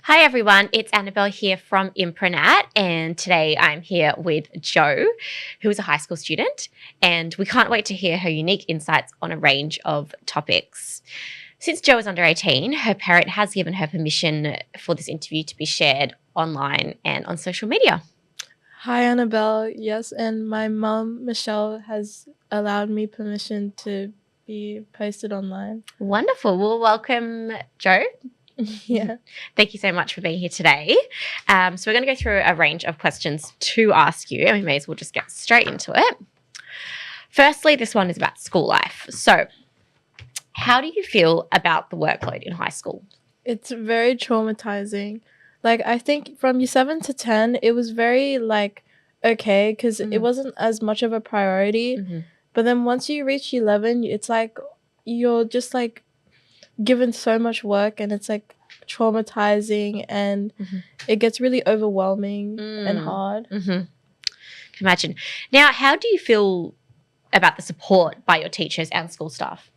Hi everyone, it's Annabelle here from Impronat, and today I'm here with Jo, who is a high school student, and we can't wait to hear her unique insights on a range of topics. Since Jo is under 18, her parent has given her permission for this interview to be shared online and on social media. Hi, Annabelle. Yes, and my mom, Michelle, has allowed me permission to be posted online. Wonderful. Well, welcome, Jo. Yeah. Thank you so much for being here today. So we're going to go through a range of questions to ask you, and we may as well just get straight into it. Firstly, this one is about school life. So how do you feel about the workload in high school? It's very traumatizing. I think from year 7 to 10, it was very, okay, because it wasn't as much of a priority. Mm-hmm. But then once you reach 11, it's like you're just, given so much work, and it's, traumatizing, and it gets really overwhelming and hard. Can imagine. Now, how do you feel about the support by your teachers and school staff?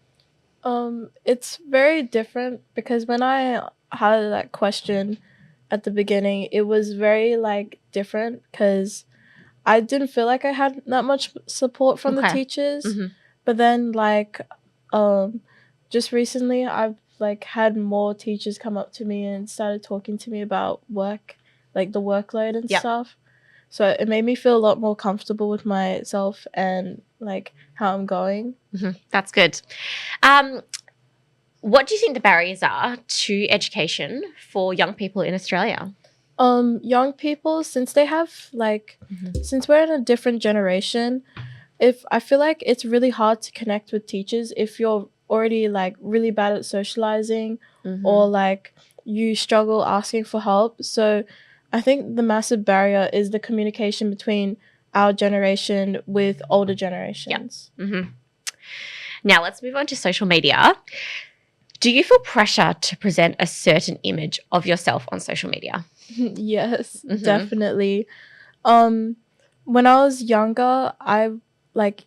It's very different because when I had that question at the beginning, it was very different because I didn't feel like I had that much support from the teachers. But then just recently I've had more teachers come up to me and started talking to me about work, the workload and stuff. So it made me feel a lot more comfortable with myself and how I'm going. That's good. What do you think the barriers are to education for young people in Australia? Young people, since they have since we're in a different generation, I feel like it's really hard to connect with teachers if you're already really bad at socializing or you struggle asking for help. So I think the massive barrier is the communication between our generation with older generations. Now let's move on to social media. Do you feel pressure to present a certain image of yourself on social media? Yes, definitely. When I was younger, I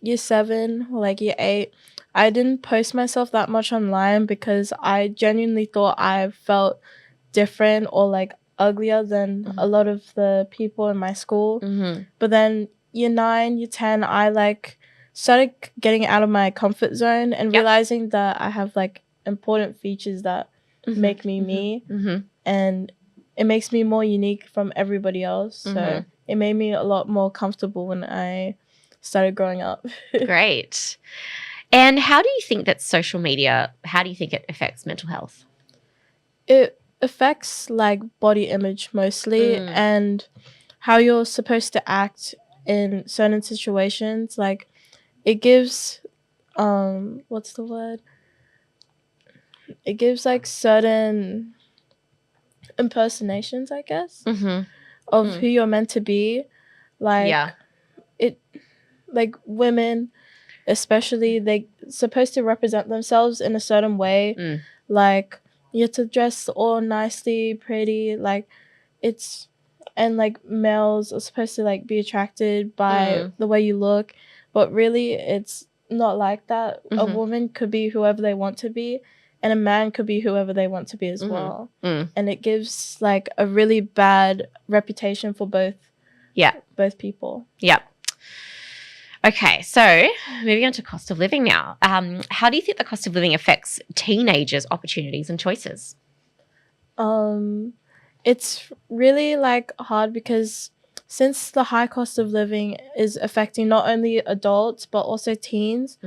year 7 or year 8, I didn't post myself that much online because I genuinely thought I felt different or uglier than a lot of the people in my school. But then year 9, year 10, I started getting out of my comfort zone and realizing that I have important features that make me me, and it makes me more unique from everybody else. So it made me a lot more comfortable when I started growing up. Great. And how do you think that social media, how do you think it affects mental health? It affects body image mostly and how you're supposed to act in certain situations. It gives what's the word? It gives certain impersonations, I guess, of who you're meant to be. It women especially, they supposed to represent themselves in a certain way. You have to dress all nicely, pretty, it's, and males are supposed to be attracted by the way you look, but really it's not like that. A woman could be whoever they want to be, and a man could be whoever they want to be as well. And it gives a really bad reputation for both people. Okay, so moving on to cost of living now. How do you think the cost of living affects teenagers' opportunities and choices? It's really hard because since the high cost of living is affecting not only adults but also teens,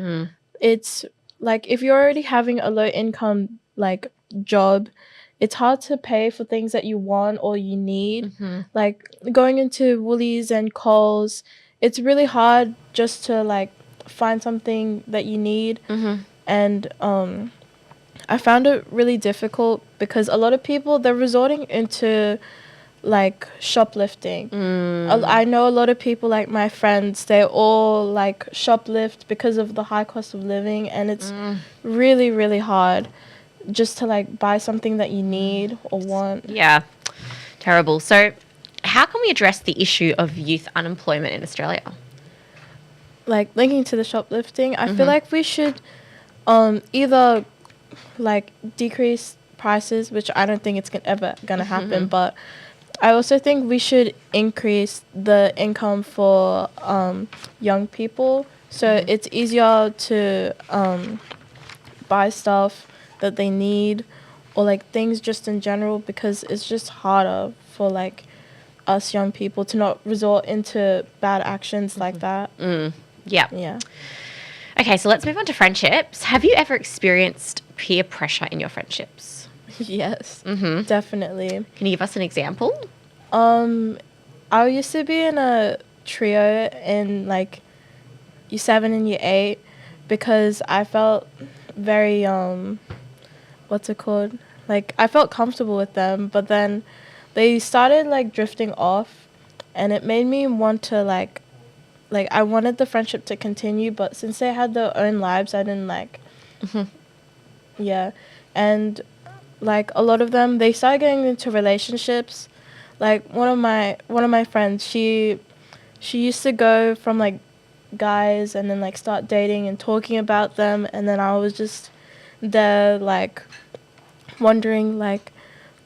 it's if you're already having a low income job, it's hard to pay for things that you want or you need. Going into Woolies and Coles, it's really hard just to find something that you need. And I found it really difficult because a lot of people, they're resorting into shoplifting. I know a lot of people, my friends, they all shoplift because of the high cost of living, and it's really, really hard just to buy something that you need or want. Yeah, terrible. So how can we address the issue of youth unemployment in Australia? Linking to the shoplifting, I feel like we should either decrease prices, which I don't think it's ever gonna happen. But I also think we should increase the income for young people, so it's easier to buy stuff that they need, or like things just in general, because it's just harder for like us young people to not resort into bad actions like that. Yeah. Yeah. Okay, so let's move on to friendships. Have you ever experienced peer pressure in your friendships? Yes, definitely. Can you give us an example? I used to be in a trio in like year 7 and year 8 because I felt very what's it called? Like I felt comfortable with them, but then they started like drifting off, and it made me want to like I wanted the friendship to continue, but since they had their own lives, I didn't like. Yeah, and like a lot of them, they started getting into relationships. Like one of my friends, she used to go from like guys and then like start dating and talking about them, and then I was just there like wondering like,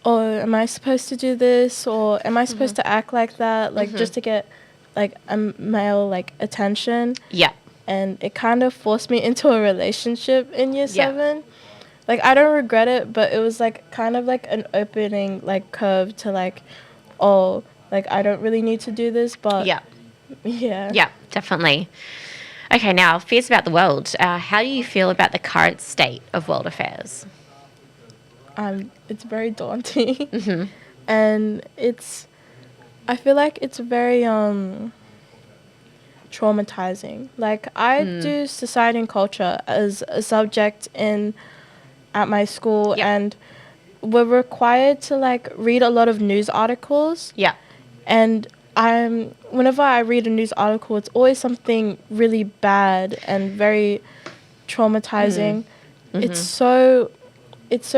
oh, am I supposed to do this, or am I supposed to act like that, like just to get like a male like attention? Yeah. And it kind of forced me into a relationship in year 7. Like I don't regret it, but it was like kind of like an opening like curve to like, oh, like I don't really need to do this, but yeah. Yeah, definitely. Okay, now fears about the world. How do you feel about the current state of world affairs? It's very daunting. And I feel like it's very traumatizing. Like I do society and culture as a subject at my school, and we're required to like read a lot of news articles. Yeah. And whenever I read a news article, it's always something really bad and very traumatizing. It's so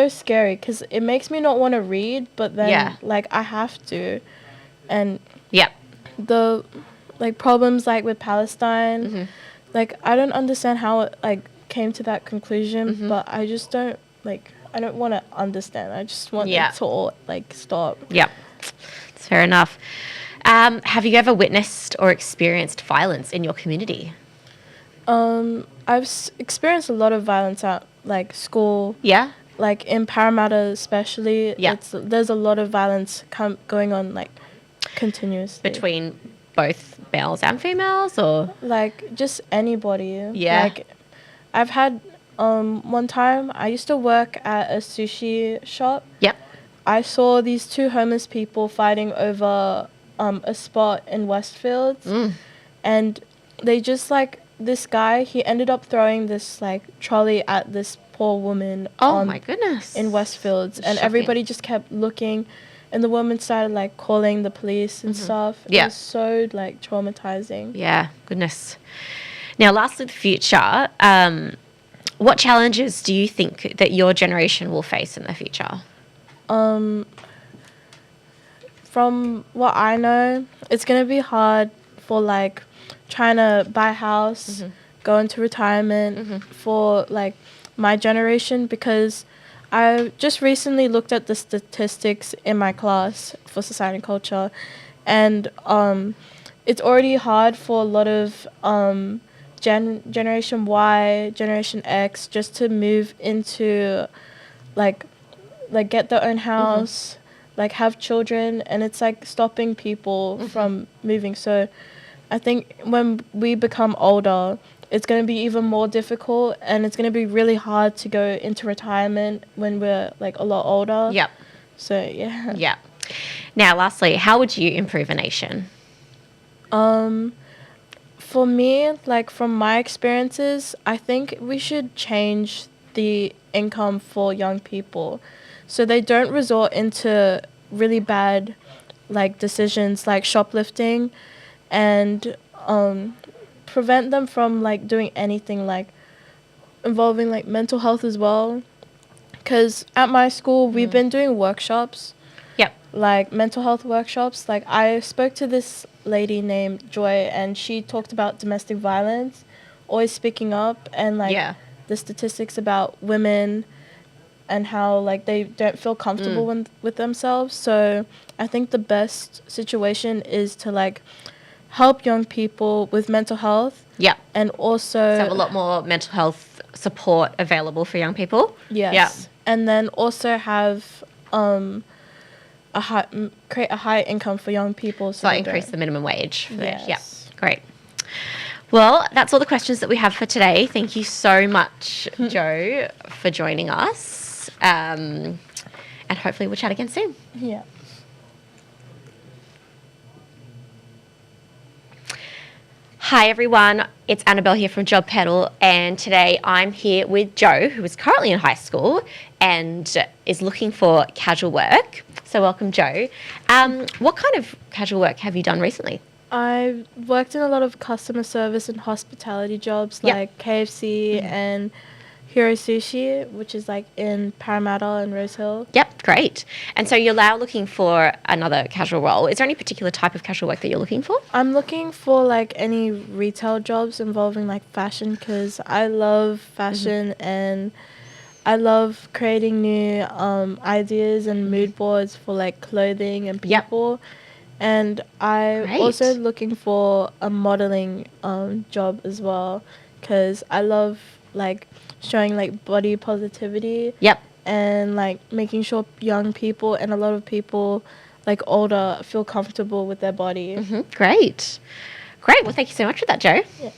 scary because it makes me not want to read, but then like I have to. And the like problems like with Palestine, like I don't understand how it like came to that conclusion, but I just don't like, I don't want to understand. I just want it to all like stop. Yeah, it's fair enough. Have you ever witnessed or experienced violence in your community? I've experienced a lot of violence at like school. Yeah. Like in Parramatta especially. Yeah. There's a lot of violence going on like continuously. Between both males and females, or? Like just anybody. Yeah. Like I've had one time I used to work at a sushi shop. Yep. I saw these two homeless people fighting over a spot in Westfields, and they just like, this guy, he ended up throwing this like trolley at this poor woman. Oh my goodness. In Westfields, and everybody just kept looking, and the woman started like calling the police and stuff. It was so like traumatizing. Yeah, goodness. Now, lastly, the future. What challenges do you think that your generation will face in the future? From what I know, it's gonna be hard for like trying to buy a house, go into retirement for like my generation, because I just recently looked at the statistics in my class for society and culture, and it's already hard for a lot of Generation Y, Generation X just to move into like get their own house, like have children, and it's like stopping people from moving. So I think when we become older, it's going to be even more difficult, and it's going to be really hard to go into retirement when we're like a lot older. Yep. So yeah. Yeah. Now, lastly, how would you improve a nation? For me, like from my experiences, I think we should change the income for young people so they don't resort into really bad like decisions like shoplifting, and prevent them from like doing anything like involving like mental health as well. Because at my school, we've been doing workshops. Yep. Like mental health workshops. Like I spoke to this lady named Joy, and she talked about domestic violence, always speaking up, and like the statistics about women and how like they don't feel comfortable with themselves. So I think the best situation is to like help young people with mental health. Yeah. And also So have a lot more mental health support available for young people. Yes. Yeah. And then also have create a high income for young people. So increase the minimum wage. Yes. Yeah. Great. Well, that's all the questions that we have for today. Thank you so much, Jo, for joining us. And hopefully we'll chat again soon. Yeah. Hi everyone, it's Annabelle here from Job Pedal, and today I'm here with Jo, who is currently in high school and is looking for casual work. So welcome, Jo. What kind of casual work have you done recently? I've worked in a lot of customer service and hospitality jobs like KFC and Hero Sushi, which is like in Parramatta and Rose Hill. Yep, great. And so you're now looking for another casual role. Is there any particular type of casual work that you're looking for? I'm looking for like any retail jobs involving like fashion, because I love fashion and I love creating new ideas and mood boards for like clothing and people. And I'm also looking for a modeling job as well, because I love like showing like body positivity. And like making sure young people and a lot of people like older feel comfortable with their body. Great. Well, thank you so much for that, Jo. Yeah.